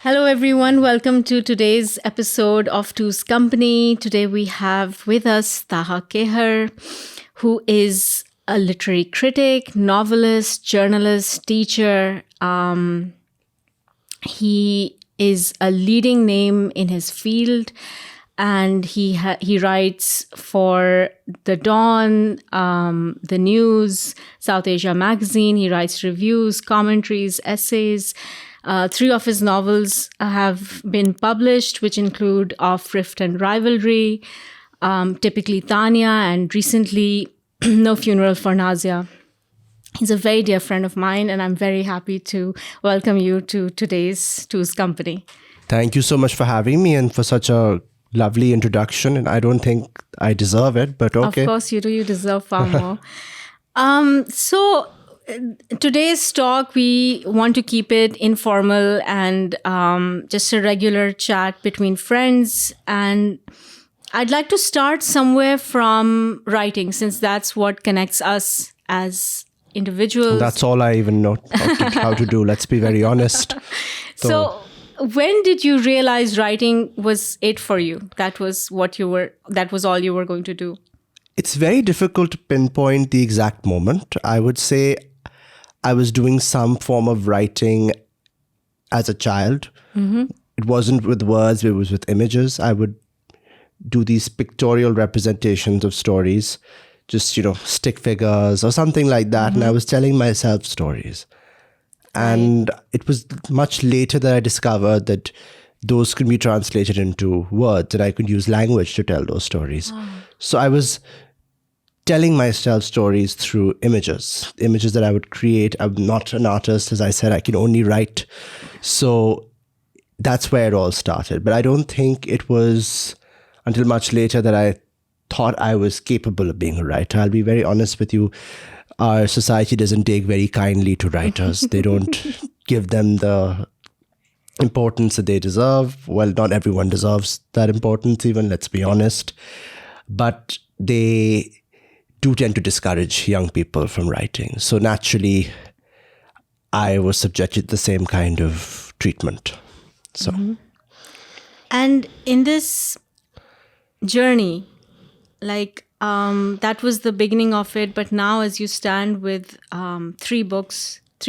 Hello, everyone. Welcome to today's episode of Two's Company. Today we have with us Taha Kehar, who is a literary critic, novelist, journalist, teacher. He is a leading name in his field, and he writes for The Dawn, The News, South Asia Magazine. He writes reviews, commentaries, essays. Three of his novels have been published, which include Of Rift and Rivalry, Typically Tanya, and recently No Funeral for Nazia. He's a very dear friend of mine, and I'm very happy to welcome you to today's Two's Company. Thank you so much for having me and for such a lovely introduction. And I don't think I deserve it, but okay. Of course you do. You deserve far more. Today's talk, we want to keep it informal and just a regular chat between friends. And I'd like to start somewhere from writing, since that's what connects us as individuals. That's all I even know how to do. Let's be very honest. So when did you realize writing was it for you? That was all you were going to do? It's very difficult to pinpoint the exact moment. I would say I was doing some form of writing as a child. Mm-hmm. It wasn't with words, it was with images. I would do these pictorial representations of stories, just, stick figures or something like that. Mm-hmm. And I was telling myself stories. And it was much later that I discovered that those could be translated into words, and I could use language to tell those stories. Oh. So I was telling myself stories through images that I would create. I'm not an artist, as I said, I can only write. So that's where it all started. But I don't think it was until much later that I thought I was capable of being a writer. I'll be very honest with you. Our society doesn't take very kindly to writers. They don't give them the importance that they deserve. Well, not everyone deserves that importance even, let's be honest. But they do tend to discourage young people from writing. So naturally, I was subjected to the same kind of treatment. So, And in this journey, that was the beginning of it. But now, as you stand with 3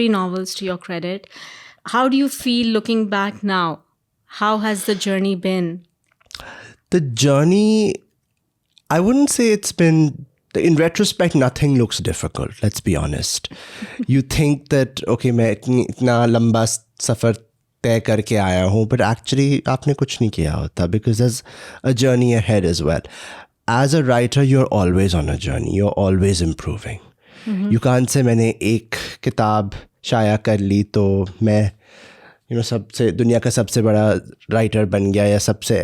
novels to your credit, how do you feel looking back now? How has the journey been? The journey, I wouldn't say it's been, in retrospect, nothing looks difficult. Let's be honest. You think that, okay, मैं इतना लंबा सफर तय करके आया हूँ, but actually आपने कुछ नहीं किया होता, because there's a journey ahead as well. As a writer, you're always on a journey. You're always improving. Mm-hmm. You can't say मैंने एक किताब शाया कर ली तो मैं सबसे दुनिया का सबसे बड़ा writer बन गया या सबसे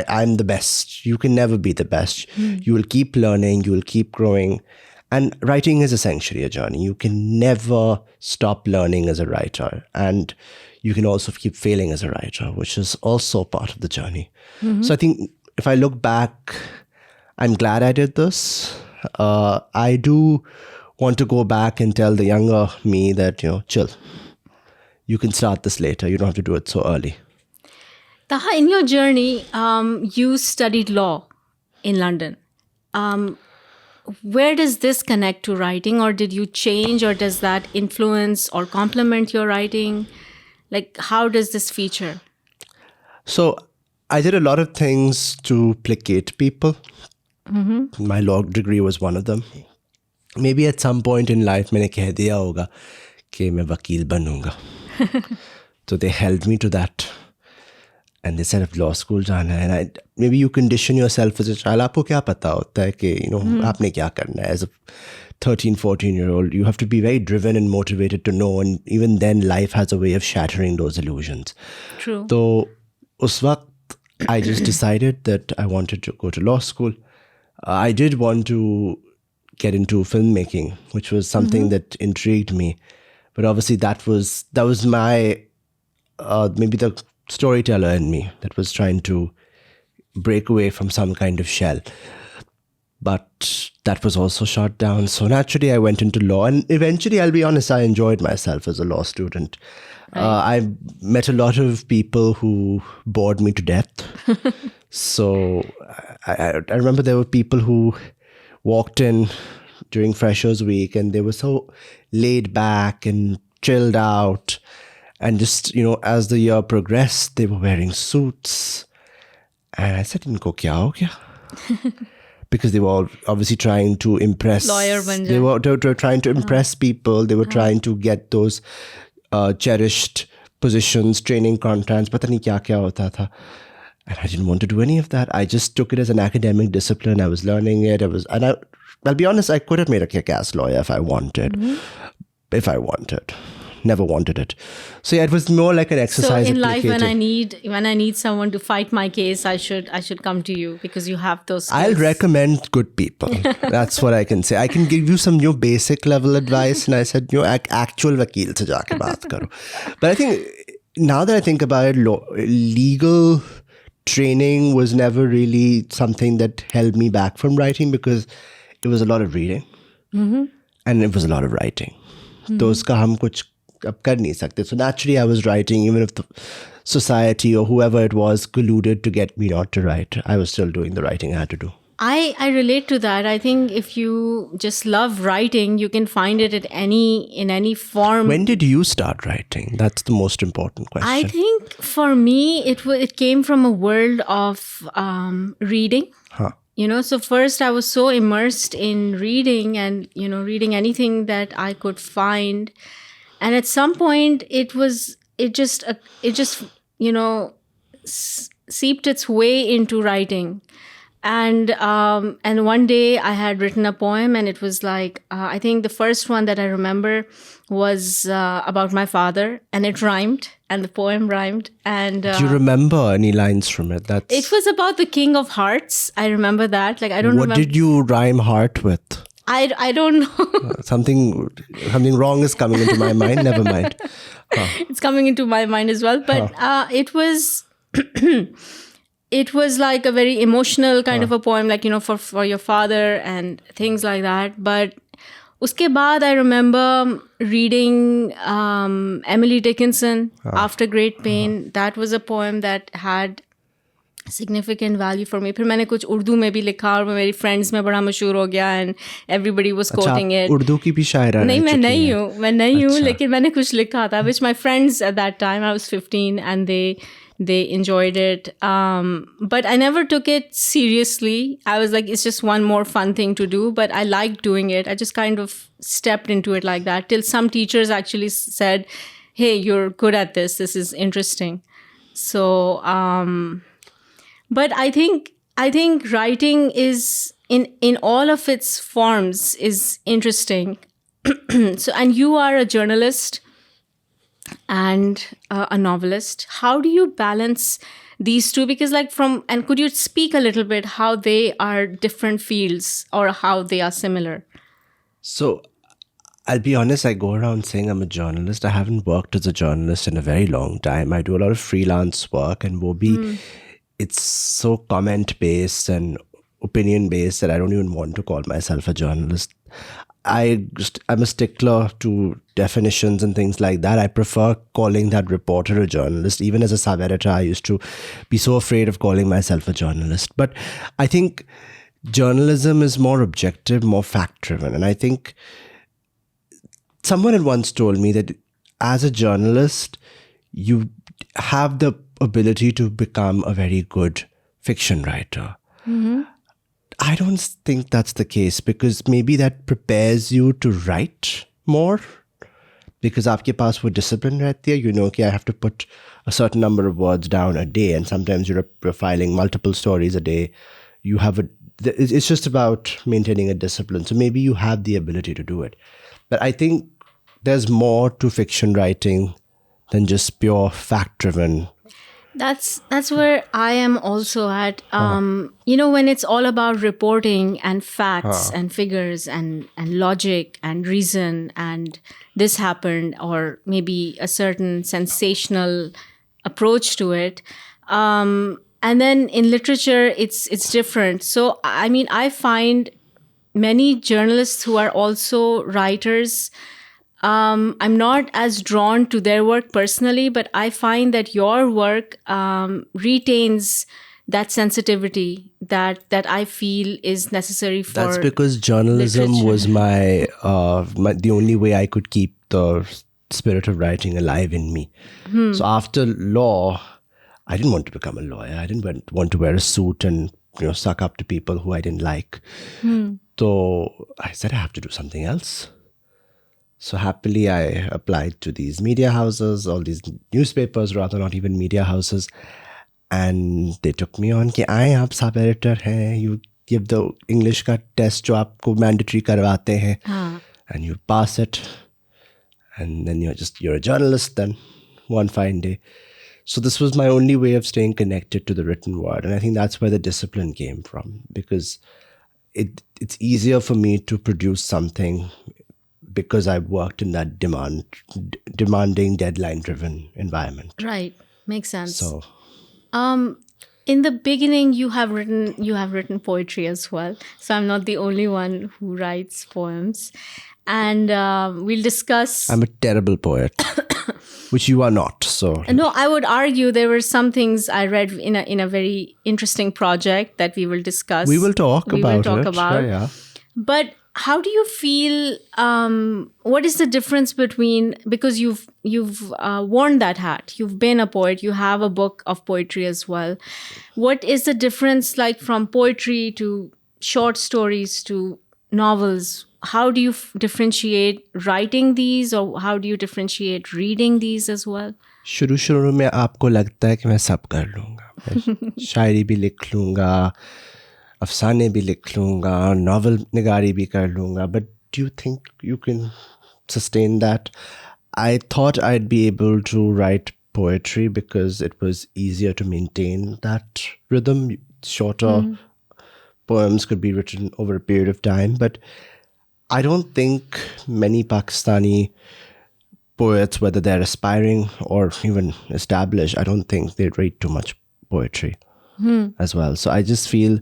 I'm the best. You can never be the best. You will keep learning, you will keep growing. And writing is essentially a journey. You can never stop learning as a writer. And you can also keep failing as a writer, which is also part of the journey. Mm-hmm. So I think if I look back, I'm glad I did this. I do want to go back and tell the younger me that, chill. You can start this later. You don't have to do it so early. Taha, in your journey, you studied law in London. Where does this connect to writing, or did you change, or does that influence or complement your writing? How does this feature? So I did a lot of things to placate people. Mm-hmm. My law degree was one of them. Maybe at some point in life, मैंने कह दिया होगा कि मैं वकील बनूंगा. So they held me to that. And they said, if law school जाना है, maybe you condition yourself as a child. आपको क्या पता होता है कि, आपने क्या करना है? As a 13, 14-year-old, you have to be very driven and motivated to know. And even then, life has a way of shattering those illusions. True. So, उस वक्त, I just decided that I wanted to go to law school. I did want to get into filmmaking, which was something that intrigued me. But obviously that was my, maybe the storyteller in me that was trying to break away from some kind of shell. But that was also shot down. So naturally, I went into law. And eventually, I'll be honest, I enjoyed myself as a law student. I met a lot of people who bored me to death. So I remember there were people who walked in during Freshers Week and they were so laid back and chilled out. And just, as the year progressed, they were wearing suits. And I said, "Inko kya ho gaya?" Because they were all obviously trying to impress. Lawyer ban jaye. They were trying to impress people. They were trying to get those cherished positions, training contracts. Pata nahi kya hota tha. And I didn't want to do any of that. I just took it as an academic discipline. I was learning it. I'll be honest, I could have made a kick-ass lawyer if I wanted. If I wanted. Never wanted it. So yeah, it was more like an exercise. So in life, when I need someone to fight my case, I should come to you because you have those skills. I'll recommend good people. That's what I can say. I can give you some basic level advice. And I said, actual vakeel se jaake baat karo. But I think now that I think about it, legal training was never really something that held me back from writing because it was a lot of reading and it was a lot of writing. तो उसका हम कुछ अब कर नहीं सकते. So naturally I was writing, even if the society or whoever it was colluded to get me not to write, I was still doing the writing I had to do. I relate to that. I think if you just love writing, you can find it in any form. When did you start writing? That's the most important question. I think for me, it came from a world of reading. Huh. So first I was so immersed in reading and, reading anything that I could find. And at some point it just seeped its way into writing. And one day I had written a poem and it was like, I think the first one that I remember was about my father and it rhymed and the poem rhymed. And do you remember any lines from it? It was about the King of Hearts. I remember that. Like, I don't remember. What did you rhyme heart with? I don't know. Something wrong is coming into my mind. Never mind. It's coming into my mind as well. But it was... It was like a very emotional kind of a poem, like, for your father and things like that. But uske baad, I remember reading Emily Dickinson, After Great Pain. That was a poem that had significant value for me. फिर मैंने कुछ उर्दू में भी लिखा और मेरी friends में बड़ा मशहूर हो गया and everybody was quoting it. Urdu की भी शायरा नहीं, मैं नहीं हूँ लेकिन मैंने कुछ लिखा था, which my friends at that time, I was 15 and they enjoyed it. But I never took it seriously. I was like, it's just one more fun thing to do, but I liked doing it. I just kind of stepped into it like that till some teachers actually said, hey, you're good at this. This is interesting. So, but I think writing is in all of its forms is interesting. So, and you are a journalist and a novelist. How do you balance these two? Because and could you speak a little bit how they are different fields or how they are similar? So I'll be honest, I go around saying I'm a journalist. I haven't worked as a journalist in a very long time. I do a lot of freelance work and it's so comment-based and opinion-based that I don't even want to call myself a journalist. I'm a stickler to definitions and things like that. I prefer calling that reporter a journalist. Even as a sub-editor, I used to be so afraid of calling myself a journalist. But I think journalism is more objective, more fact-driven. And I think someone had once told me that as a journalist, you have the ability to become a very good fiction writer. Mm-hmm. I don't think that's the case because maybe that prepares you to write more because aapke paas wo discipline rehti hai. You know कि I have to put a certain number of words down a day and sometimes you're filing multiple stories a day. It's just about maintaining a discipline. So maybe you have the ability to do it. But I think there's more to fiction writing than just pure fact-driven. That's where I am also at. When it's all about reporting and facts and figures and logic and reason and this happened or maybe a certain sensational approach to it. And then in literature, it's different. So, I mean, I find many journalists who are also writers, I'm not as drawn to their work personally, but I find that your work retains that sensitivity that I feel is necessary for That's because journalism literature. was the only way I could keep the spirit of writing alive in me. So after law, I didn't want to become a lawyer. I didn't want to wear a suit and suck up to people who I didn't like. So I said I have to do something else. So happily, I applied to these media houses, all these newspapers, rather, not even media houses. And they took me on कि आए आप सब editor हैं, you give the English का test जो आपको mandatory करवाते हैं, and you pass it, and then you're a journalist then one fine day. So this was my only way of staying connected to the written word, and I think that's where the discipline came from, because it's easier for me to produce something because I've worked in that demanding, deadline-driven environment. Right, makes sense. So. In the beginning, you have written poetry as well. So I'm not the only one who writes poems, and we'll discuss. I'm a terrible poet, which you are not. So no, I would argue there were some things I read in a very interesting project that we will discuss. We will talk about it. Yeah. But how do you feel? What is the difference between, because you've worn that hat, you've been a poet, you have a book of poetry as well. What is the difference like from poetry to short stories to novels? How do you differentiate writing these, or how do you differentiate reading these as well? शुरू में आपको लगता है कि मैं सब कर लूँगा, मैं शायरी भी लिख लूँगा, अफसाने भी लिख लूँगा, नॉवल निगारी भी कर लूँगा. But do you think you can sustain that? I thought I'd be able to write poetry because it was easier to maintain that rhythm. Shorter poems could be written over a period of time. But I don't think many Pakistani poets, whether they're aspiring or even established, I don't think they read too much poetry as well. So I just feel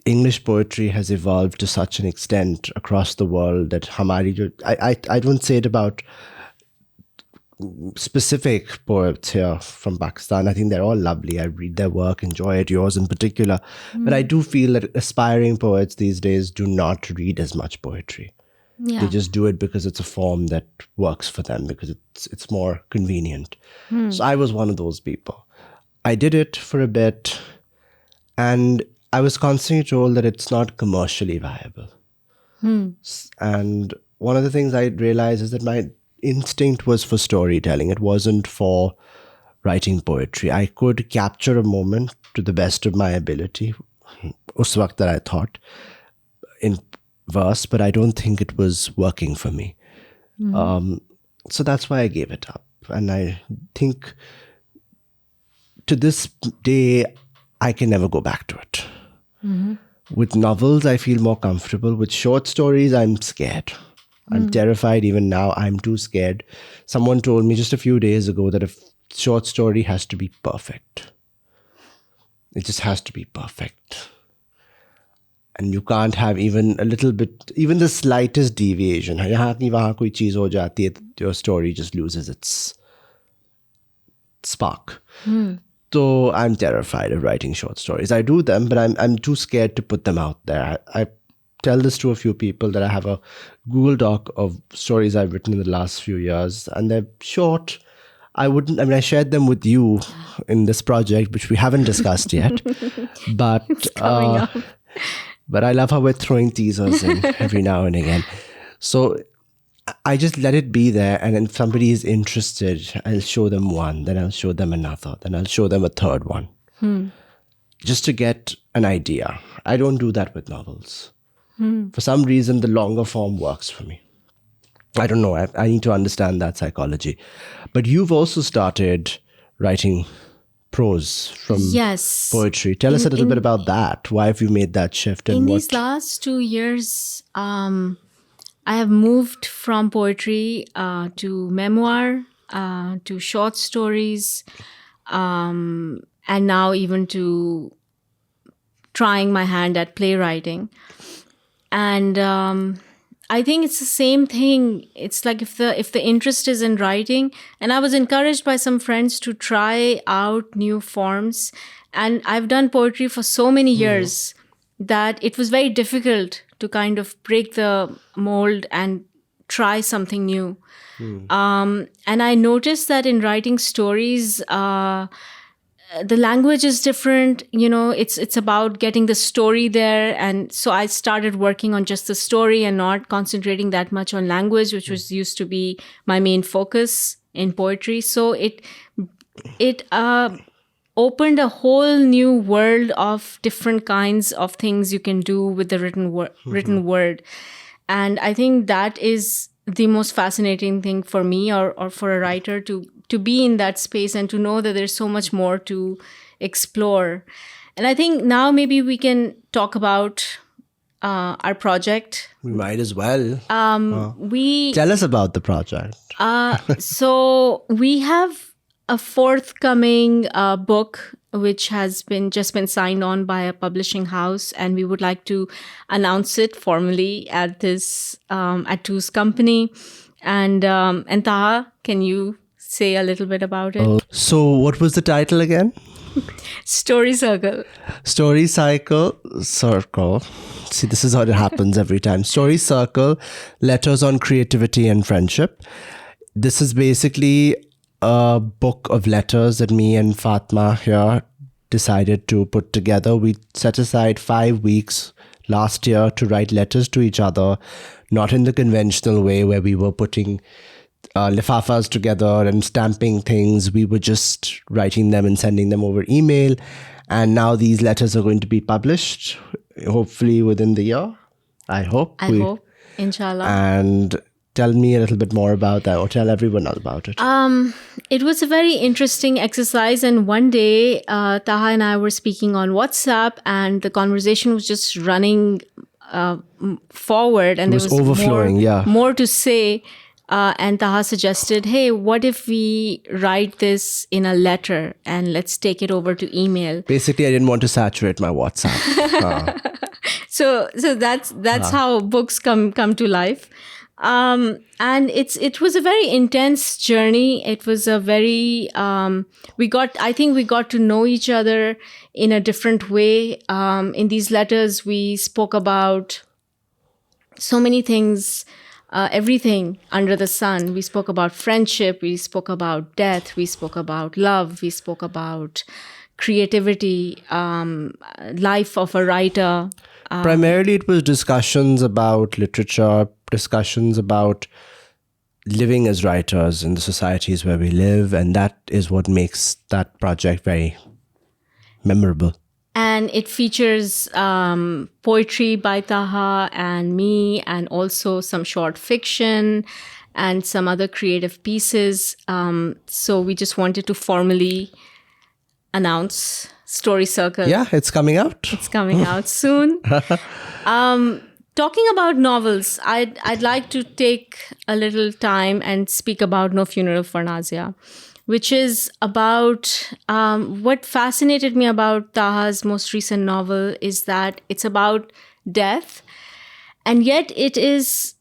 English poetry has evolved to such an extent across the world that I don't say it about specific poets here from Pakistan. I think they're all lovely. I read their work, enjoy it, yours in particular. But I do feel that aspiring poets these days do not read as much poetry. Yeah. They just do it because it's a form that works for them, because it's more convenient. So I was one of those people. I did it for a bit, and I was constantly told that it's not commercially viable. And one of the things I realized is that my instinct was for storytelling. It wasn't for writing poetry. I could capture a moment to the best of my ability, us waqt that I thought, in verse, but I don't think it was working for me. So that's why I gave it up. And I think to this day, I can never go back to it. With novels, I feel more comfortable. With short stories, I'm scared. I'm terrified even now. I'm too scared. Someone told me just a few days ago that a short story has to be perfect. It just has to be perfect. And you can't have even a little bit, even the slightest deviation. यहाँ की वहाँ कोई चीज़ हो जाती है, your story just loses its spark. So I'm terrified of writing short stories. I do them, but I'm too scared to put them out there. I tell this to a few people that I have a Google Doc of stories I've written in the last few years, and they're short. I shared them with you in this project, which we haven't discussed yet. But It's coming up. But I love how we're throwing teasers in every now and again. So I just let it be there, and then if somebody is interested, I'll show them one, then I'll show them another, then I'll show them a third one. Just to get an idea. I don't do that with novels. For some reason, the longer form works for me. I don't know. I need to understand that psychology. But you've also started writing prose from poetry. Tell us a little bit about that. Why have you made that shift? And in these last 2 years, I have moved from poetry to memoir, to short stories. and now even to trying my hand at playwriting. And I think it's the same thing. It's like if the interest is in writing, and I was encouraged by some friends to try out new forms. And I've done poetry for so many years that it was very difficult to kind of break the mold and try something new. And I noticed that in writing stories, the language is different. It's about getting the story there. And so I started working on just the story and not concentrating that much on language, which was used to be my main focus in poetry. So it opened a whole new world of different kinds of things you can do with the written word. And I think that is the most fascinating thing for me, or for a writer, to be in that space and to know that there's so much more to explore. And I think now maybe we can talk about our project. We might as well. Tell us about the project. So we have a forthcoming book which has just been signed on by a publishing house, and we would like to announce it formally at Two's company. And Taha, can you say a little bit about it? So what was the title again? Story Circle. Story Circle. See, this is how it happens every time. Story Circle, Letters on Creativity and Friendship. This is basically a book of letters that me and Fatima here decided to put together. We set aside 5 weeks last year to write letters to each other, not in the conventional way where we were putting lifafas together and stamping things. We were just writing them and sending them over email. And now these letters are going to be published, hopefully within the year. I hope, inshallah. And tell me a little bit more about that, or tell everyone else about it. It was a very interesting exercise. And one day, Taha and I were speaking on WhatsApp, and the conversation was just running forward. And it was overflowing, more to say. And Taha suggested, hey, what if we write this in a letter and let's take it over to email? Basically, I didn't want to saturate my WhatsApp. So that's how books come to life. And it was a very intense journey. It was a very we got to know each other in a different way. In these letters, we spoke about so many things, everything under the sun. We spoke about friendship. We spoke about death. We spoke about love. We spoke about creativity, life of a writer. Primarily, it was discussions about literature, discussions about living as writers in the societies where we live. And that is what makes that project very memorable. And it features poetry by Taha and me, and also some short fiction and some other creative pieces. So we just wanted to formally announce Story Circle. Yeah, it's coming out. It's coming out soon. Talking about novels, I'd like to take a little time and speak about No Funeral for Nazia, which is about what fascinated me about Taha's most recent novel is that it's about death, and yet it is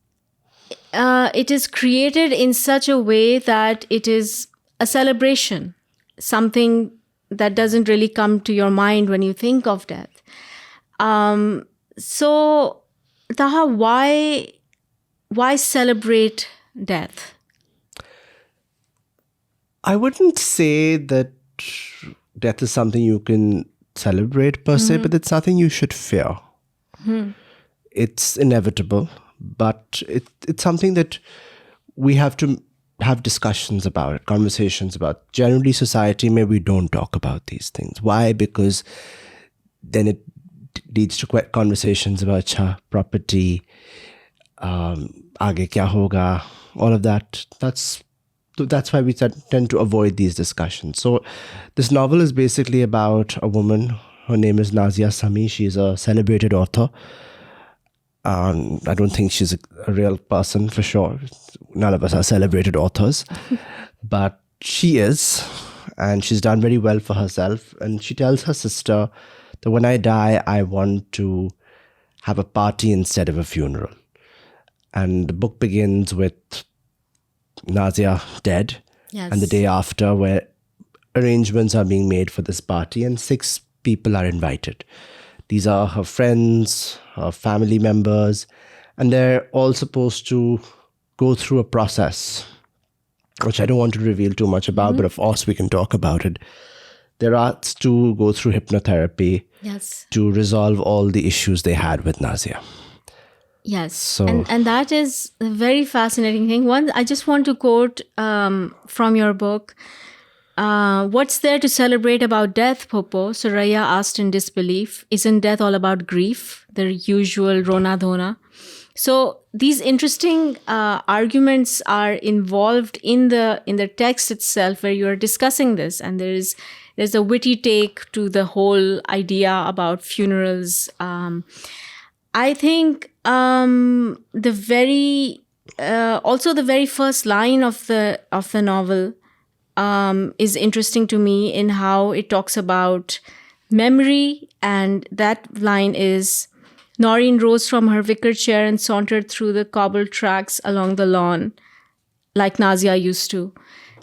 created in such a way that it is a celebration, something that doesn't really come to your mind when you think of death. So, Taha, why celebrate death? I wouldn't say that death is something you can celebrate per se, but it's something you should fear. It's inevitable, but it's something that we have to have discussions about it, conversations about. Generally, society, maybe we don't talk about these things. Why? Because then it leads to conversations about property, aage kya hoga, all of that. That's why we tend to avoid these discussions. So this novel is basically about a woman. Her name is Nazia Sami. She's a celebrated author. I don't think she's a real person for sure. None of us are celebrated authors. But she is. and she's done very well for herself. And she tells her sister that when I die, I want to have a party instead of a funeral. And the book begins with Nazia dead, Yes. and the day after, where arrangements are being made for this party, and 6 people are invited. These are her friends, her family members, and they're all supposed to go through a process, which I don't want to reveal too much about, but of course we can talk about it. They're asked to go through hypnotherapy Yes. to resolve all the issues they had with Nazia. Yes. So- and that is a very fascinating thing. One, I just want to quote from your book. What's there to celebrate about death, Popo? Soraya asked in disbelief. Isn't death all about grief? The usual Rona Dhona. So these interesting arguments are involved in the text itself, where you are discussing this, and there's a witty take to the whole idea about funerals. I think the very first line of the novel is interesting to me in how it talks about memory, and that line is, Noreen rose from her wicker chair and sauntered through the cobbled tracks along the lawn like Nazia used to.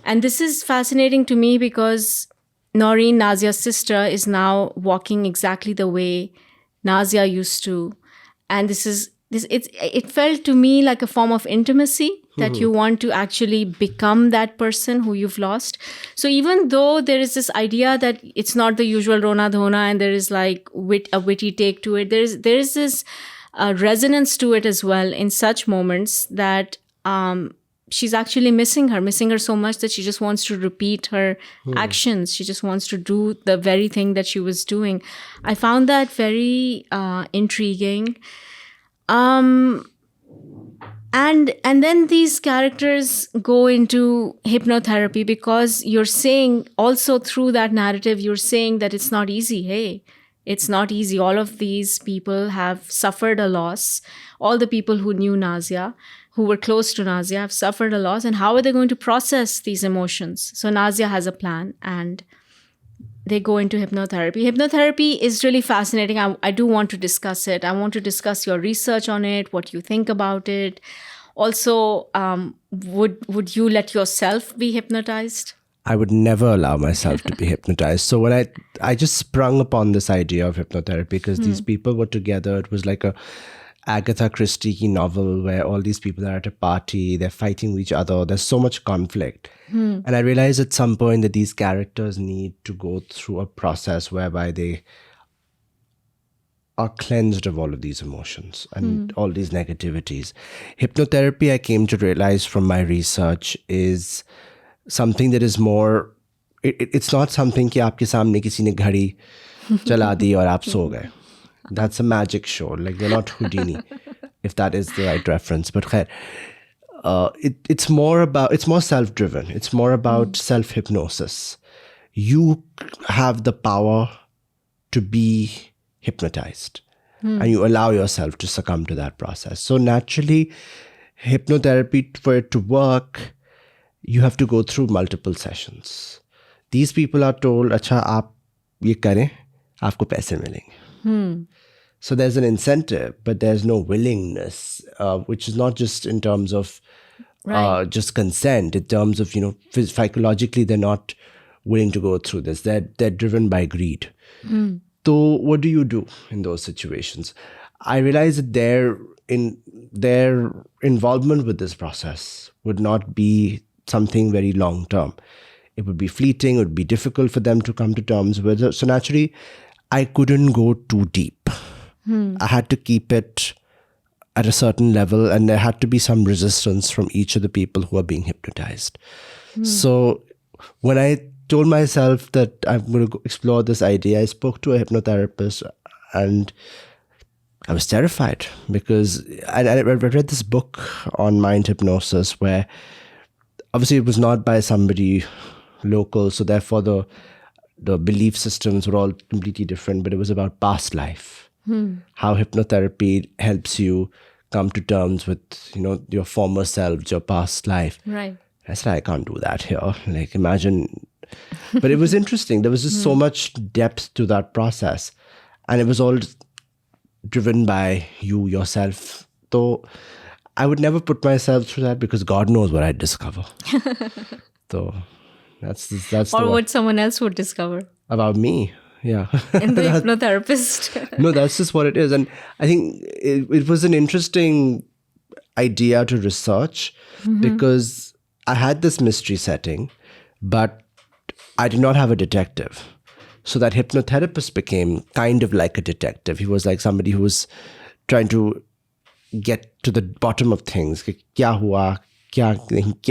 And this is fascinating to me because Noreen, Nazia's sister, is now walking exactly the way Nazia used to. And it felt to me like a form of intimacy, that you want to actually become that person who you've lost. So even though there is this idea that it's not the usual Rona Dhona and there is like a witty take to it, there is this resonance to it as well in such moments that she's actually missing her so much that she just wants to repeat her actions. She just wants to do the very thing that she was doing. I found that very intriguing. And then these characters go into hypnotherapy, because you're saying also through that narrative, you're saying that it's not easy. Hey, it's not easy. All of these people have suffered a loss. All the people who knew Nazia, who were close to Nazia, have suffered a loss. And how are they going to process these emotions? So Nazia has a plan, and they go into hypnotherapy. Hypnotherapy is really fascinating. I do want to discuss it. I want to discuss your research on it, what you think about it. Also, would you let yourself be hypnotized? I would never allow myself to be hypnotized. So when I just sprung upon this idea of hypnotherapy because these people were together. It was like a Agatha Christie novel where all these people are at a party, they're fighting with each other, there's so much conflict. And I realized at some point that these characters need to go through a process whereby they are cleansed of all of these emotions and all these negativities. Hypnotherapy, I came to realize from my research, is something that is more, it's not something कि आपके सामने किसी ने घड़ी चला दी और आप सो गए. That's a magic show. Like, you're not Houdini, if that is the right reference. But khair, it's more self-driven. It's more about self-hypnosis. You have the power to be hypnotized, and you allow yourself to succumb to that process. So naturally, hypnotherapy, for it to work, you have to go through multiple sessions. These people are told, अच्छा आप ये करें, आपको पैसे मिलेंगे. So there's an incentive, but there's no willingness, which is not just in terms of just consent. In terms of, psychologically, they're not willing to go through this. They're driven by greed. So what do you do in those situations? I realized that their involvement with this process would not be something very long term. It would be fleeting. It would be difficult for them to come to terms with it. So naturally, I couldn't go too deep. I had to keep it at a certain level, and there had to be some resistance from each of the people who are being hypnotized. So when I told myself that I'm going to explore this idea, I spoke to a hypnotherapist, and I was terrified because I read this book on mind hypnosis where obviously it was not by somebody local, so therefore the belief systems were all completely different, but it was about past life. How hypnotherapy helps you come to terms with, your former selves, your past life. Right. I said, I can't do that here. Like, imagine But it was interesting. There was just so much depth to that process. And it was all driven by you, yourself. Though I would never put myself through that because God knows what I'd discover. So that's Or the, what someone else would discover about me. Yeah. in the hypnotherapist. No, that's just what it is. And I think it was an interesting idea to research because I had this mystery setting, but I did not have a detective. So that hypnotherapist became kind of like a detective. He was like somebody who was trying to get to the bottom of things. Kya hua?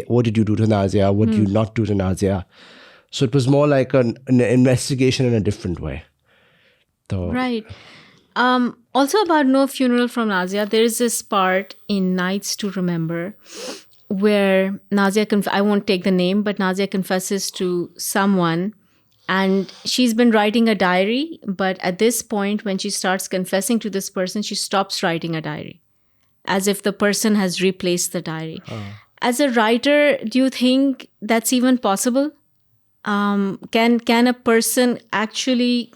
What did you do to Nazia? What did you not do to Nazia? So it was more like an investigation in a different way. So, Right. Also about No Funeral from Nazia, there is this part in Nights to Remember where Nazia, I won't take the name, but Nazia confesses to someone and she's been writing a diary. But at this point, when she starts confessing to this person, she stops writing a diary as if the person has replaced the diary. As a writer, do you think that's even possible? Can a person actually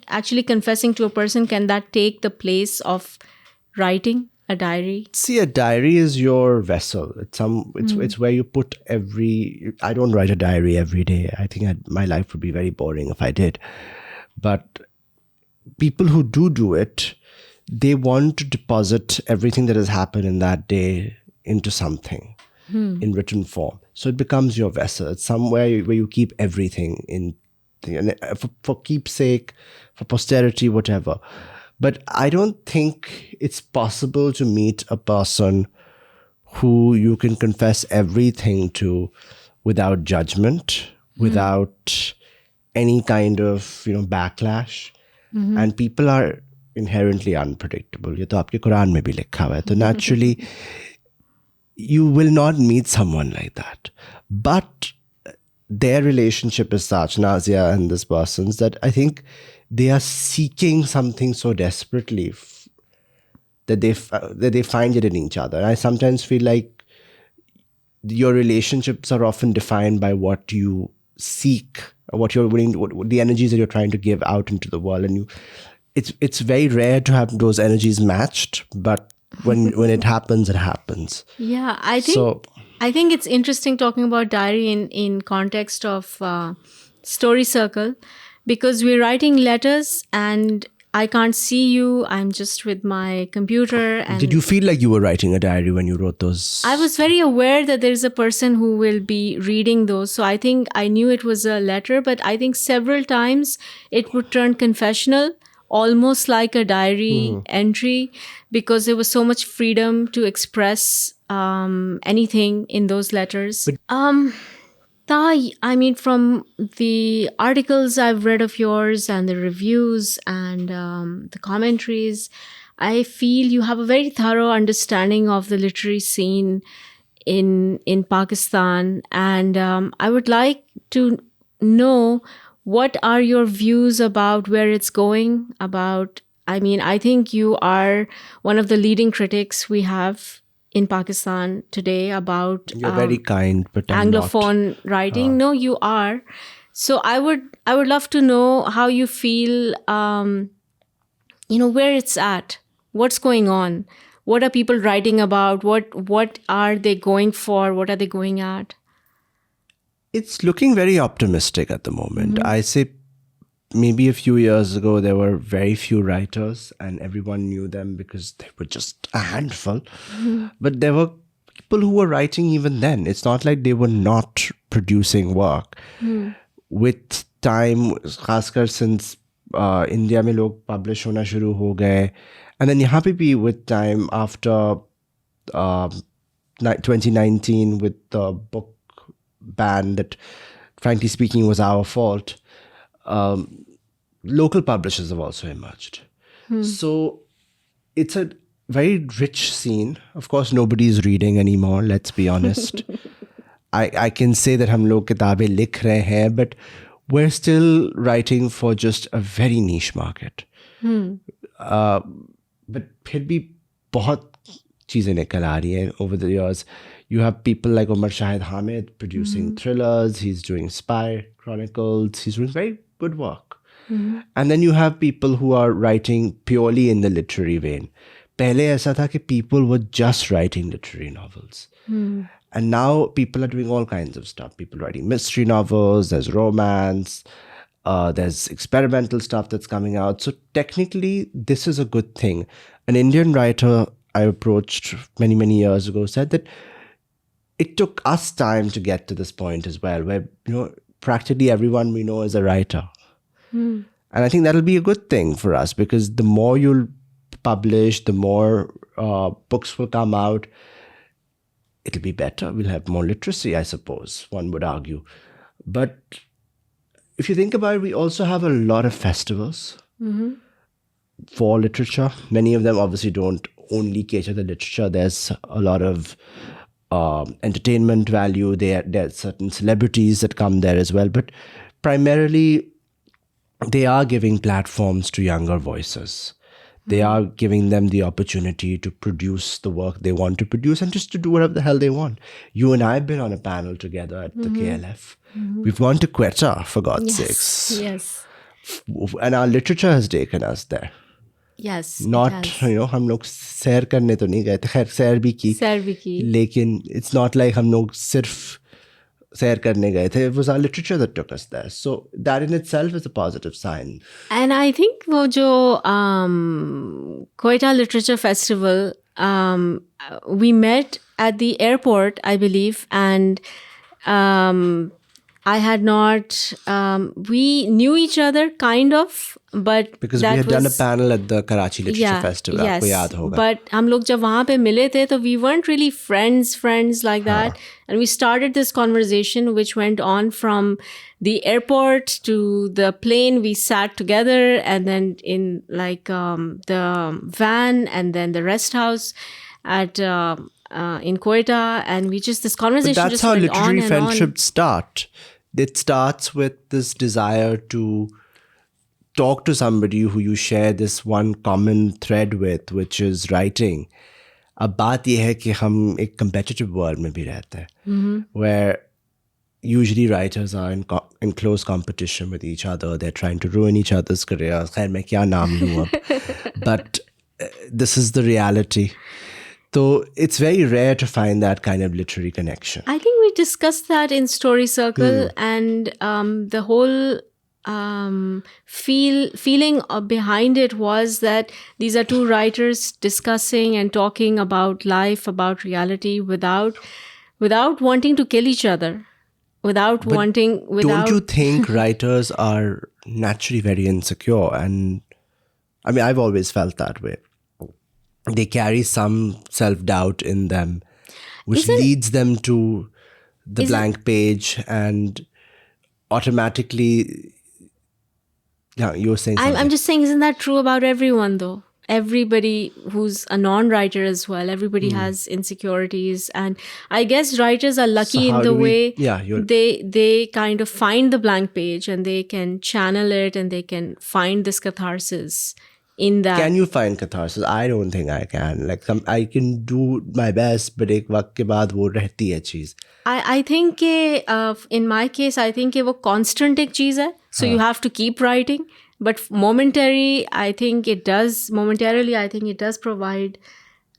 confessing to a person, can that take the place of writing a diary? see, a diary is your vessel. It's where you put I don't write a diary every day. I think my life would be very boring if I did. But people who do it, they want to deposit everything that has happened in that day into something in written form. So it becomes your vessel. It's somewhere where you keep everything for keepsake, for posterity, whatever. But I don't think it's possible to meet a person who you can confess everything to without judgment, without any kind of backlash. And people are inherently unpredictable. ये तो आपके कुरान में भी लिखा हुआ है. So naturally, you will not meet someone like that. But their relationship is such, Nazia and this person's, that I think they are seeking something so desperately that they find it in each other. And I sometimes feel like your relationships are often defined by what you seek, or what you're willing, the energies that you're trying to give out into the world. And it's very rare to have those energies matched, but when it happens, it happens. Yeah, I think it's interesting talking about diary in context of story circle, because we're writing letters and I can't see you. I'm just with my computer. And did you feel like you were writing a diary when you wrote those? I was very aware that there's a person who will be reading those. So I think I knew it was a letter, but I think several times it would turn confessional, almost like a diary entry, because there was so much freedom to express anything in those letters. I mean, from the articles I've read of yours and the reviews and the commentaries, I feel you have a very thorough understanding of the literary scene in Pakistan. And I would like to know, what are your views about where it's going? I think you are one of the leading critics we have in Pakistan today about You're very kind, but I'm Anglophone writing. No, you are. So I would love to know how you feel, where it's at, what's going on, what are people writing about, what are they going for, what are they going at? It's looking very optimistic at the moment. I say maybe a few years ago, there were very few writers and everyone knew them because they were just a handful. But there were people who were writing even then. It's not like they were not producing work. With time, खासकर since India में लोग publish होना शुरू हो गए. And then यहाँ पे भी with time, after 2019 with the book ban that, frankly speaking, was our fault, local publishers have also emerged. So it's a very rich scene. Of course, nobody's reading anymore, let's be honest. I can say that हम लोग किताबें लिख रहे हैं, but we're still writing for just a very niche market. But फिर भी बहुत चीज़ें निकल आ रही हैं over the years. You have people like Omar Shahid Hamid producing thrillers. He's doing spy chronicles. He's doing very good work. And then you have people who are writing purely in the literary vein. Pehle aisa tha ki people were just writing literary novels. And now people are doing all kinds of stuff. People writing mystery novels, there's romance, there's experimental stuff that's coming out. So technically, this is a good thing. An Indian writer I approached many, many years ago said that it took us time to get to this point as well, where practically everyone we know is a writer. And I think that'll be a good thing for us, because the more you'll publish, the more books will come out. It'll be better. We'll have more literacy, I suppose, one would argue. But if you think about it, we also have a lot of festivals for literature. Many of them obviously don't only cater to literature. There's a lot of entertainment value. There are certain celebrities that come there as well. But primarily, they are giving platforms to younger voices. They are giving them the opportunity to produce the work they want to produce and just to do whatever the hell they want. You and I have been on a panel together at the KLF. We've gone to Quetta, for God's sakes. Yes. And our literature has taken us there. Yes. Not, हम लोग सैर करने तो नहीं गए थे. खैर सैर भी की. लेकिन it's not like हम लोग सिर्फ सैर करने गए थे. It was our literature that took us there. So that in itself is a positive sign. And I think वो जो Quetta Literature Festival, we met at the airport, I believe, and I had not, we knew each other kind of, but because we had done a panel at the Karachi Literature Festival. Yes, आपको याद होगा. but हम लोग जब वहाँ पे मिले थे, तो we weren't really friends like that. And we started this conversation, which went on from the airport to the plane. We sat together, and then in like the van, and then the rest house at in Quetta, and we just, this conversation But that's just how went on literary and friendships start. It starts with this desire to talk to somebody who you share this one common thread with, which is writing. अब बात यह है कि हम एक competitive world में भी रहते हैं, where usually writers are in close competition with each other. They're trying to ruin each other's careers. खैर मैं क्या नाम लूँ अब. But this is the reality. So it's very rare to find that kind of literary connection. I think we discussed that in Story Circle, and the whole feeling behind it was that these are two writers discussing and talking about life, about reality, without wanting to kill each other, without. Don't you think writers are naturally very insecure? And I mean, I've always felt that way. They carry some self-doubt in them, which leads them to the blank page, and automatically, yeah, you were saying something. I'm just saying, isn't that true about everyone, though? Everybody who's a non-writer as well, everybody has insecurities. And I guess writers are lucky in the way they kind of find the blank page, and they can channel it, and they can find this catharsis in that. Can you find catharsis? I don't think I can. Like I can do my best, but एक वक्त के बाद वो रहती है चीज. I think in my case, I think वो constant एक चीज है. So you have to keep writing. But momentarily, I think it does provide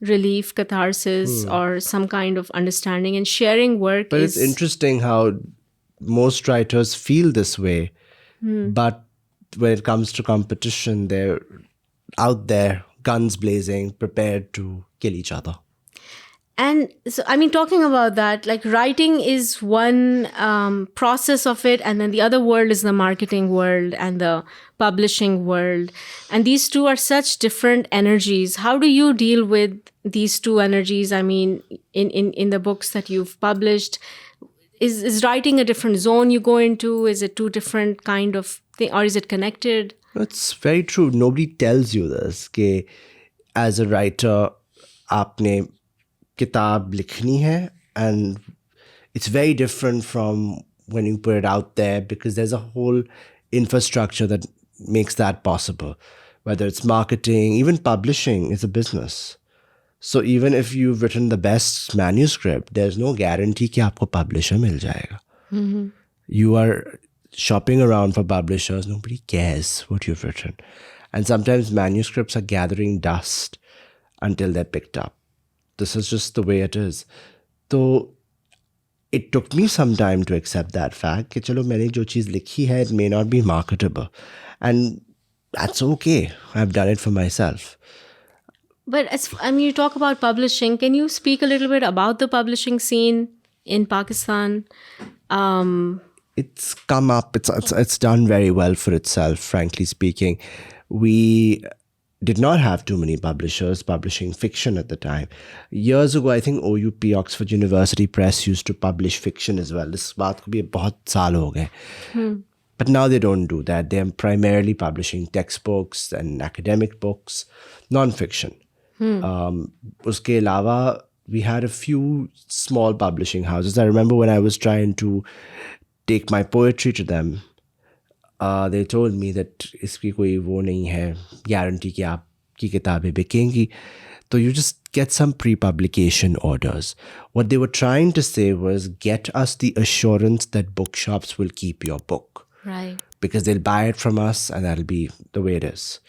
relief, catharsis, or some kind of understanding, and sharing work. But it's interesting how most writers feel this way. But when it comes to competition, they're out there, guns blazing, prepared to kill each other. And so, I mean, talking about that, like writing is one process of it, and then the other world is the marketing world and the publishing world. And these two are such different energies. How do you deal with these two energies? I mean, in the books that you've published, is writing a different zone you go into? Is it two different kind of thing, or is it connected? It's very true. Nobody tells you this. कि as a writer, आपने किताब लिखनी है, and it's very different from when you put it out there, because there's a whole infrastructure that makes that possible. Whether it's marketing, even publishing is a business. So even if you've written the best manuscript, there's no guarantee कि आपको publisher मिल जाएगा. You are shopping around for publishers. Nobody cares what you've written. And sometimes manuscripts are gathering dust until they're picked up. This is just the way it is. So it took me some time to accept that fact कि चलो मैंने जो चीज़ लिखी है, it may not be marketable. And that's okay. I've done it for myself. But you talk about publishing. Can you speak a little bit about the publishing scene in Pakistan? It's come up. It's done very well for itself, frankly speaking. We did not have too many publishers publishing fiction at the time. Years ago, I think OUP, Oxford University Press, used to publish fiction as well. This baat ko bhi bahut saal ho gaye. But now they don't do that. They're primarily publishing textbooks and academic books, non-fiction. Uske alawa, we had a few small publishing houses. I remember when I was trying to take my poetry to them, they told me that iski koi wo nahi hai guarantee ki aapki kitabein bikengi. So you just get some pre-publication orders. What they were trying to say was, get us the assurance that bookshops will keep your book. Right. Because they'll buy it from us and that'll be the way it is.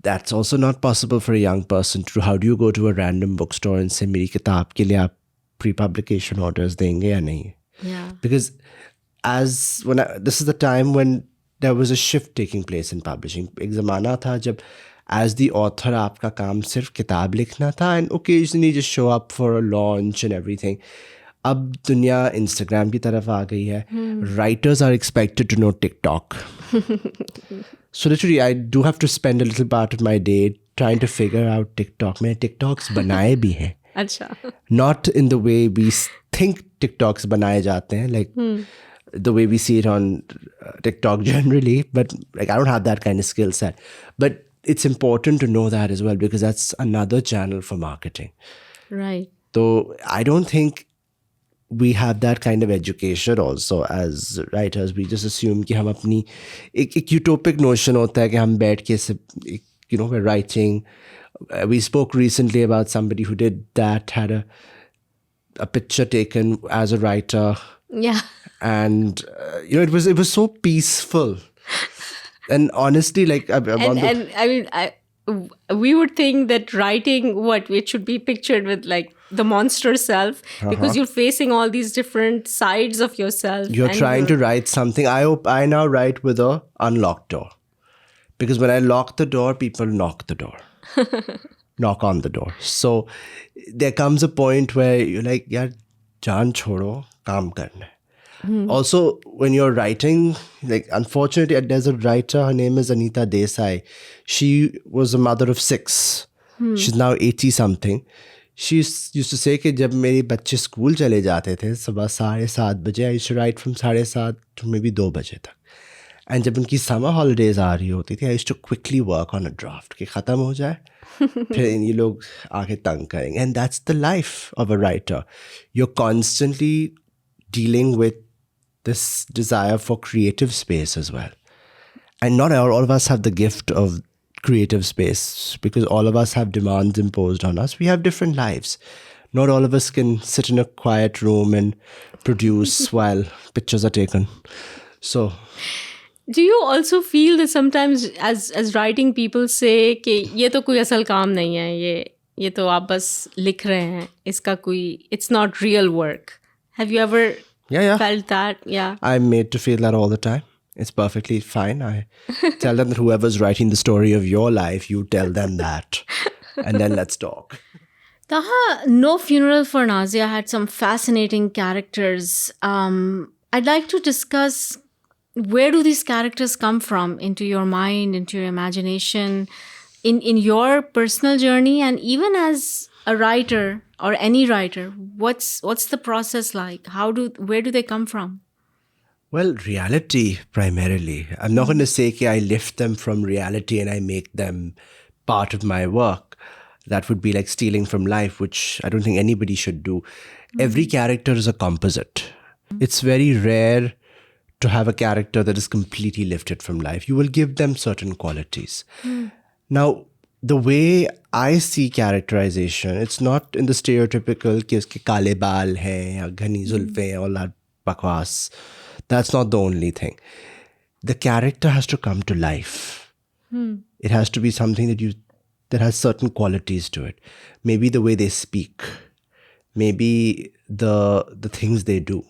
That's also not possible for a young person to do. How do you go to a random bookstore and say, meri kitab ke liye aap pre-publication orders denge ya nahi? Yeah. Because this is the time when there was a shift taking place in publishing. Ek zamana tha jab as the author aapka kaam sirf kitab likhna tha and occasionally just show up for a launch and everything. Ab dunya Instagram ki taraf aa gayi hai. Writers are expected to know TikTok. So literally I do have to spend a little part of my day trying to figure out TikTok. Maine TikToks banaye bhi hain. Acha. Not in the way we think TikToks banaye jate hain, like the way we see it on TikTok generally, but like I don't have that kind of skill set. But it's important to know that as well, because that's another channel for marketing. Right. So I don't think we have that kind of education also as writers. We just assume कि हम अपनी एक utopic notion होता है कि हम बैठ के we're writing. We spoke recently about somebody who did that, had a picture taken as a writer. Yeah. And it was so peaceful. And honestly, like we would think that writing it should be pictured with like the monster self, because you're facing all these different sides of yourself. You're trying to write something. I now write with a unlocked door, because when I lock the door, people knock the door. Knock on the door. So there comes a point where you're like, yaar, jaan chodo, kaam karna hai. Also, when you're writing, like unfortunately, there's a writer, her name is Anita Desai. She was a mother of 6. She's now 80 something. She used to say कि जब मेरे बच्चे school चले जाते थे सुबह 7:30 बजे, I used to write from 7:30 to maybe 2 बजे तक. And जब उनकी summer holidays आ रही होती थी, I used to quickly work on a draft कि ख़त्म हो जाए, फिर ये लोग आके तंग करेंगे. And that's the life of a writer. You're constantly dealing with this desire for creative space as well. And not all of us have the gift of creative space, because all of us have demands imposed on us. We have different lives. Not all of us can sit in a quiet room and produce while pictures are taken. So, do you also feel that sometimes as writing people say कि ये तो कोई असल काम नहीं है, ये तो आप बस लिख रहे हैं, इसका कोई, it's not real work. Have you ever felt that? Yeah. I'm made to feel that all the time. It's perfectly fine. I tell them that whoever's writing the story of your life, you tell them that. And then let's talk. Taha, No Funeral for Nazia had some fascinating characters. I'd like to discuss, where do these characters come from into your mind, into your imagination, in your personal journey, and even as a writer or any writer, what's the process like? Where do they come from? Well, reality primarily. I'm not going to say that I lift them from reality and I make them part of my work. That would be like stealing from life, which I don't think anybody should do. Every character is a composite. It's very rare to have a character that is completely lifted from life. You will give them certain qualities. Now, the way I see characterization, it's not in the stereotypical कि उसके काले बाल हैं या घनी जुल्फें हैं और लाल बकवास. That's not the only thing. The character has to come to life. It has to be something that has certain qualities to it. Maybe the way they speak, maybe the things they do.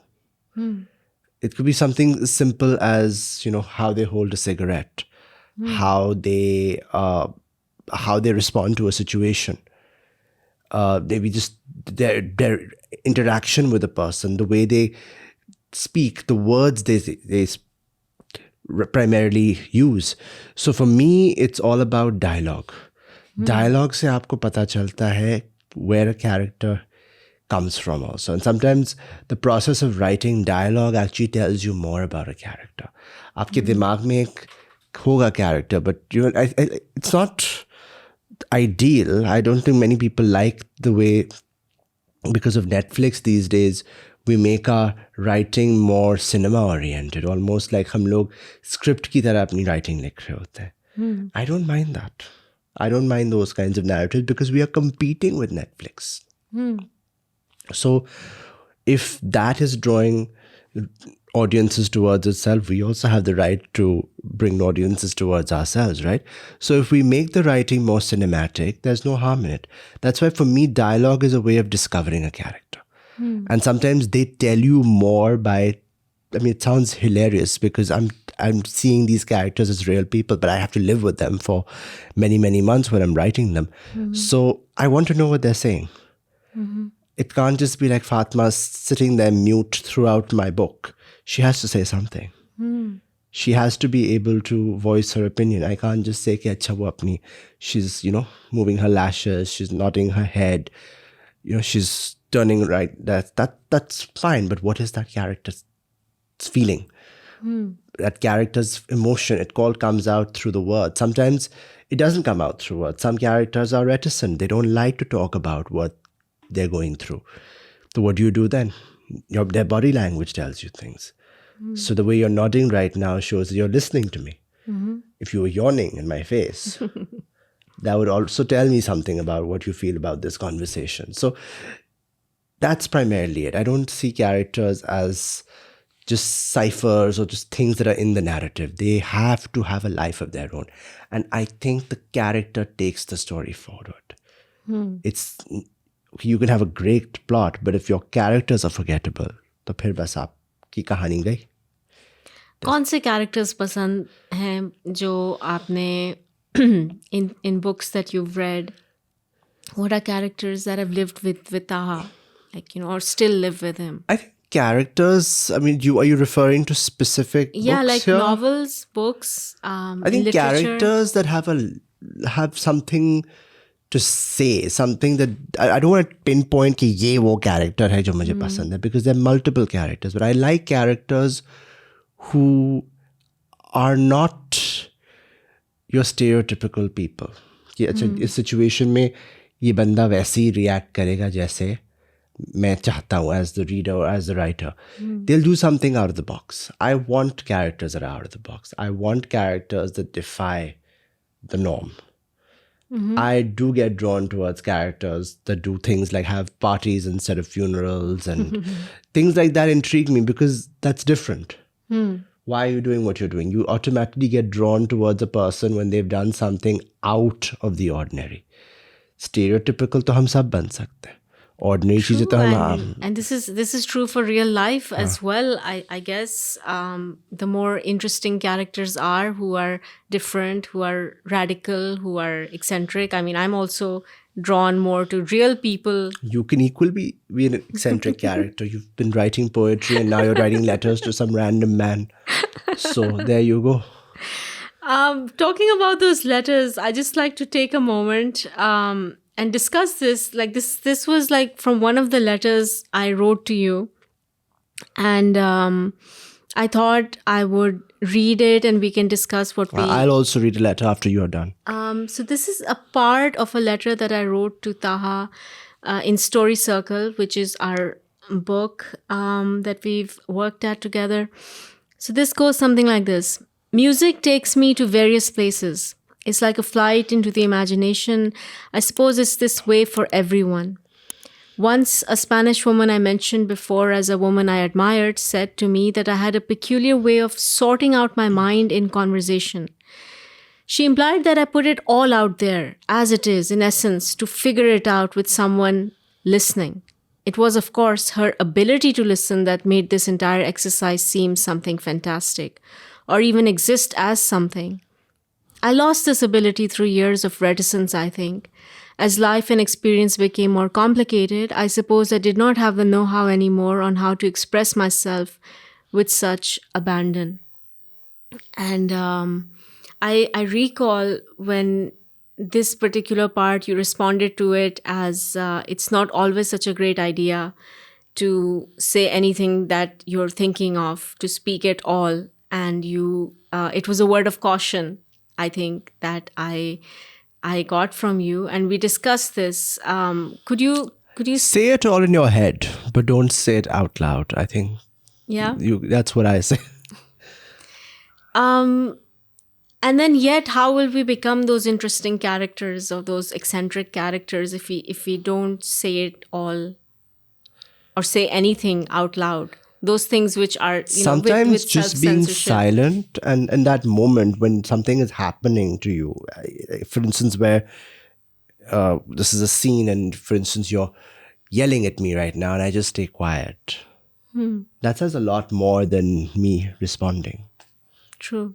It could be something as simple as, how they hold a cigarette, how they respond to a situation, maybe just their interaction with a person, the way they speak, the words they primarily use. So for me, it's all about dialogue. Dialogue se aapko pata chalta hai where a character comes from also. And sometimes the process of writing dialogue actually tells you more about a character. Aapke dimag mein ek hoga character, but it's not ideal. I don't think many people like the way, because of Netflix these days, we make our writing more cinema oriented, almost like हम लोग script की तरह अपनी writing लिख रहे होते हैं. I don't mind that. I don't mind those kinds of narratives because we are competing with Netflix. So if that is drawing audiences towards itself, we also have the right to bring audiences towards ourselves, right? So if we make the writing more cinematic, there's no harm in it. That's why for me, dialogue is a way of discovering a character. And sometimes they tell you more it sounds hilarious because I'm seeing these characters as real people, but I have to live with them for many, many months when I'm writing them. So I want to know what they're saying. It can't just be like Fatma sitting there mute throughout my book. She has to say something. She has to be able to voice her opinion. I can't just say, "Acha wo apni." She's, moving her lashes, she's nodding her head, she's turning right. That's fine. But what is that character's feeling? That character's emotion, it all comes out through the words. Sometimes it doesn't come out through words. Some characters are reticent. They don't like to talk about what they're going through. So what do you do then? Their body language tells you things. So the way you're nodding right now shows that you're listening to me. If you were yawning in my face, that would also tell me something about what you feel about this conversation. So that's primarily it. I don't see characters as just ciphers or just things that are in the narrative. They have to have a life of their own. And I think the character takes the story forward. You can have a great plot, but if your characters are forgettable, तो फिर बस आपकी कहानी गई. कौन से characters पसंद हैं जो आपने in books that you've read? What are characters that have lived with Taha, or still live with him? I think characters. Are you referring to specific books like here? novels, books. I think literature. Characters that have something to say, something that I don't want to pinpoint कि ये वो character है जो मुझे पसंद है, because there are multiple characters, but I like characters who are not your stereotypical people. कि अच्छा इस situation में ये बंदा वैसे ही react करेगा जैसे मैं चाहता हूँ as the reader or as the writer. They'll do something out of the box. I want characters that are out of the box. I want characters that defy the norm. I do get drawn towards characters that do things like have parties instead of funerals, and things like that intrigue me because that's different. Why are you doing what you're doing? You automatically get drawn towards a person when they've done something out of the ordinary. Stereotypical to hum sab ban sakte hain. Ordinary cheezein to hum. And this is true for real life as well. I guess the more interesting characters are who are different, who are radical, who are eccentric. I mean, I'm also drawn more to real people. You can equally be an eccentric character. You've been writing poetry and now you're writing letters to some random man. So there you go. Talking about those letters, I just like to take a moment and discuss this. Like this was like from one of the letters I wrote to you, and I thought I would read it and we can discuss what we... I'll also read a letter after you're done. So this is a part of a letter that I wrote to Taha in Story Circle, which is our book that we've worked at together. So this goes something like this. Music takes me to various places. It's like a flight into the imagination. I suppose it's this way for everyone. Once, a Spanish woman I mentioned before as a woman I admired said to me that I had a peculiar way of sorting out my mind in conversation. She implied that I put it all out there, as it is, in essence, to figure it out with someone listening. It was, of course, her ability to listen that made this entire exercise seem something fantastic, or even exist as something. I lost this ability through years of reticence, I think. As life and experience became more complicated, I suppose I did not have the know-how anymore on how to express myself with such abandon. And I recall when this particular part, you responded to it as it's not always such a great idea to say anything that you're thinking of, to speak at all. And it was a word of caution, I think, that I got from you, and we discussed this. Could you Say it all in your head, but don't say it out loud. I think yeah. that's what I say. And then yet, how will we become those interesting characters or those eccentric characters if we don't say it all or say anything out loud? Those things which are, Sometimes with just being self-censorship. silent and that moment when something is happening to you, for instance, where this is a scene and, for instance, you're yelling at me right now and I just stay quiet. That says a lot more than me responding. True.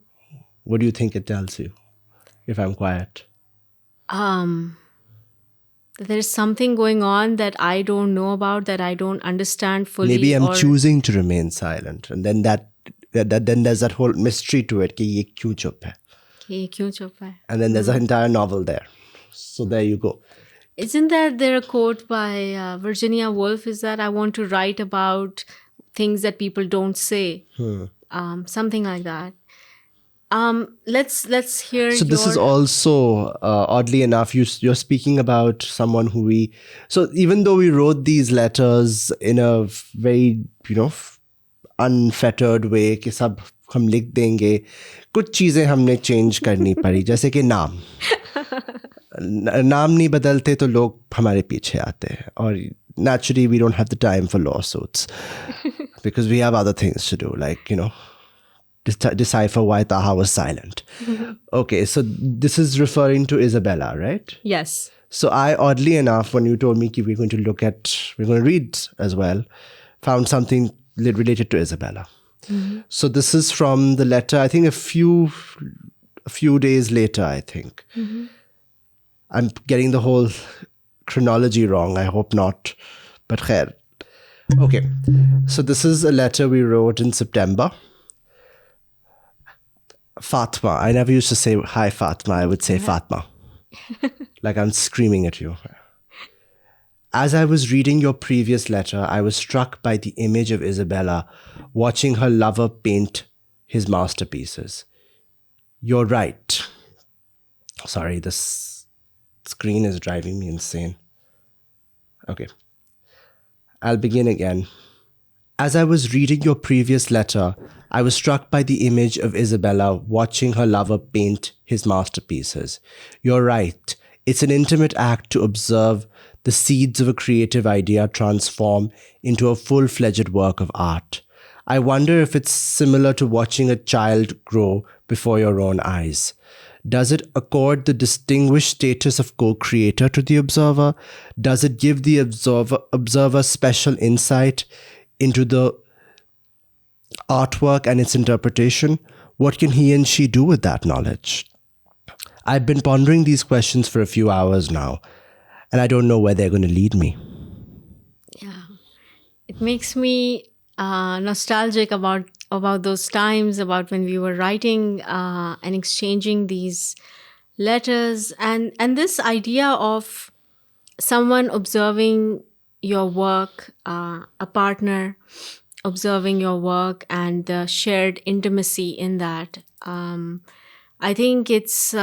What do you think it tells you if I'm quiet? There's something going on that I don't know about, that I don't understand fully. Maybe I'm choosing to remain silent, and then then there's that whole mystery to it. कि ये क्यों चुप है? ये क्यों चुप है? And then there's an entire novel there. So there you go. Isn't there a quote by Virginia Woolf? Is that I want to write about things that people don't say, something like that. Let's hear. So this is also oddly enough, you're speaking about someone who we. So even though we wrote these letters in a very unfettered way, कि सब हम लिख देंगे, कुछ चीजें हमने change करनी पड़ी, जैसे कि नाम नहीं बदलते तो लोग हमारे पीछे आते हैं, और naturally we don't have the time for lawsuits because we have other things to do, like decipher why Taha was silent. Okay, so this is referring to Isabella, right? Yes. So I, oddly enough, when you told me we're going to read as well, found something related to Isabella. So this is from the letter, I think a few days later, I think. I'm getting the whole chronology wrong. I hope not. But khair. Okay. So this is a letter we wrote in September. Fatima. I never used to say, hi, Fatima. I would say Fatima. Like I'm screaming at you. As I was reading your previous letter, I was struck by the image of Isabella watching her lover paint his masterpieces. You're right. Sorry, this screen is driving me insane. Okay. I'll begin again. As I was reading your previous letter, I was struck by the image of Isabella watching her lover paint his masterpieces. You're right. It's an intimate act to observe the seeds of a creative idea transform into a full-fledged work of art. I wonder if it's similar to watching a child grow before your own eyes. Does it accord the distinguished status of co-creator to the observer? Does it give the observer special insight into the artwork and its interpretation? What can he and she do with that knowledge? I've been pondering these questions for a few hours now, and I don't know where they're going to lead me. Yeah. It makes me nostalgic about those times, about when we were writing and exchanging these letters, and this idea of someone observing your work, a partner observing your work, and the shared intimacy in that. I think it's such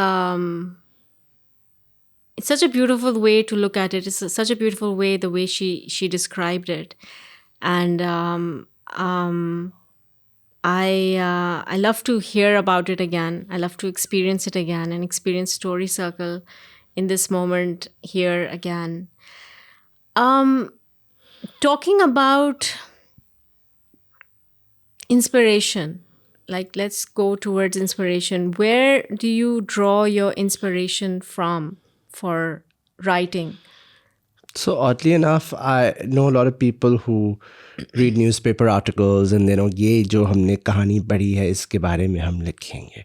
a beautiful way to look at it. It's such a beautiful way, the way she described it. And I love to hear about it again. I love to experience it again and experience Story Circle in this moment here again. Talking about inspiration, like let's go towards inspiration. Where do you draw your inspiration from for writing? So oddly enough, I know a lot of people who read newspaper articles and they know ये जो हमने कहानी पढ़ी है इसके बारे में हम लिखेंगे,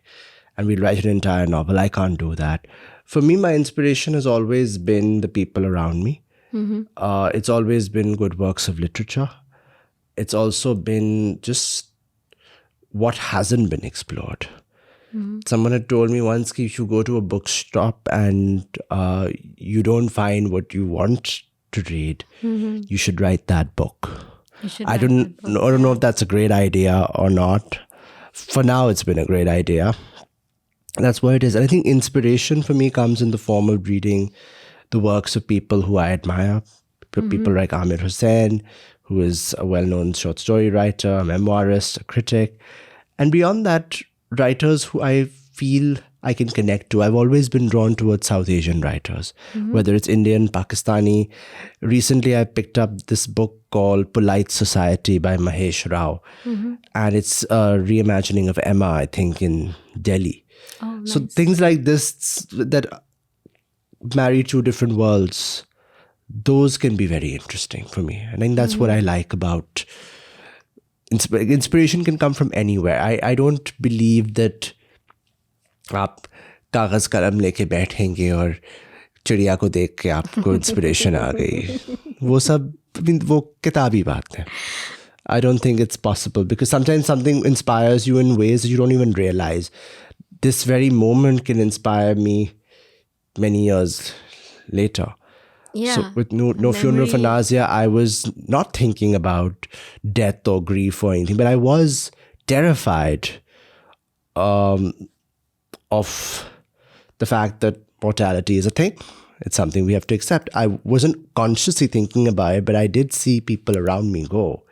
and we'll write an entire novel. I can't do that. For me, my inspiration has always been the people around me. It's always been good works of literature. It's also been just what hasn't been explored. Someone had told me once that if you go to a bookshop and you don't find what you want to read, you should write that book. I don't know if that's a great idea or not. For now, it's been a great idea. That's what it is. And I think inspiration for me comes in the form of reading the works of people who I admire. People like Amir Hussain, who is a well-known short story writer, a memoirist, a critic. And beyond that, writers who I feel I can connect to. I've always been drawn towards South Asian writers, whether it's Indian, Pakistani. Recently, I picked up this book called Polite Society by Mahesh Rao. And it's a reimagining of Emma, I think, in Delhi. Oh, nice. So things like this that marry two different worlds, those can be very interesting for me. And I think that's what I like about inspiration can come from anywhere. I don't believe that आप कागज कलम लेके बैठेंगे और चिड़िया को देख के आपको इंस्पिरेशन आ गई. वो सब वो किताबी बात है. I don't think it's possible because sometimes something inspires you in ways that you don't even realize. This very moment can inspire me many years later. Yeah. So with no Funeral for Nazia, I was not thinking about death or grief or anything, but I was terrified of the fact that mortality is a thing. It's something we have to accept. I wasn't consciously thinking about it, but I did see people around me go.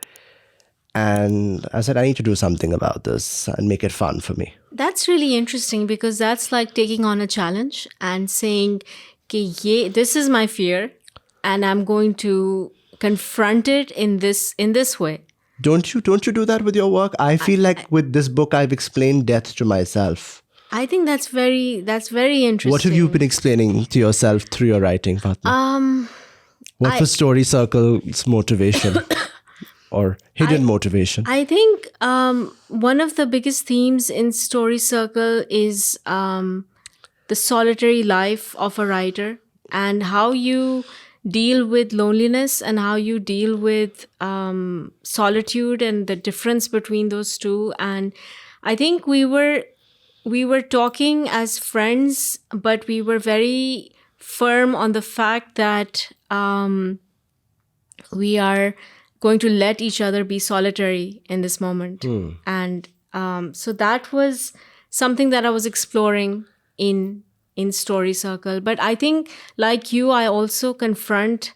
And I said, I need to do something about this and make it fun for me. That's really interesting because that's like taking on a challenge and saying, "Ki this is my fear and I'm going to confront it in this way." Don't you do that with your work? I feel like with this book, I've explained death to myself. I think that's very interesting. What have you been explaining to yourself through your writing, Fatima? What was Story Circle's motivation or hidden motivation? I think one of the biggest themes in Story Circle is the solitary life of a writer and how you deal with loneliness and how you deal with solitude and the difference between those two. And I think we were talking as friends, but we were very firm on the fact that we are going to let each other be solitary in this moment. And so that was something that I was exploring in Story Circle. But I think, like you, I also confront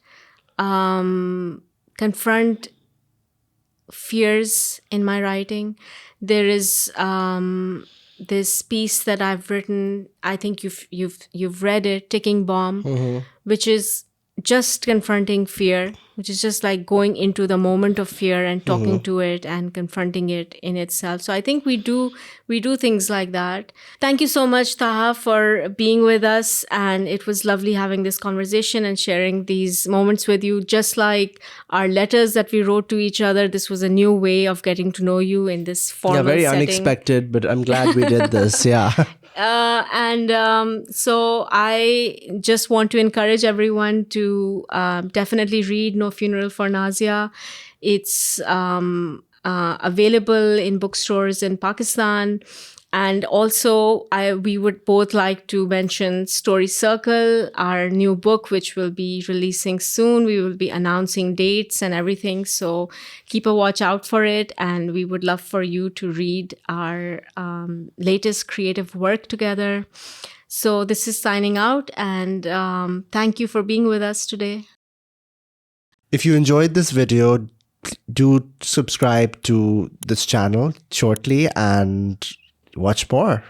fears in my writing. There is this piece that I've written. I think you've read it, Ticking Bomb, which is just confronting fear, which is just like going into the moment of fear and talking to it and confronting it in itself. So I think we do things like that. Thank you so much, Taha, for being with us. And it was lovely having this conversation and sharing these moments with you. Just like our letters that we wrote to each other, this was a new way of getting to know you in this formal very setting. Unexpected, but I'm glad we did this. Yeah. So I just want to encourage everyone to definitely read No Funeral for Nazia. It's available in bookstores in Pakistan. And also, we would both like to mention Story Circle, our new book, which will be releasing soon. We will be announcing dates and everything. So keep a watch out for it. And we would love for you to read our latest creative work together. So this is signing out. And thank you for being with us today. If you enjoyed this video, do subscribe to this channel shortly and watch more.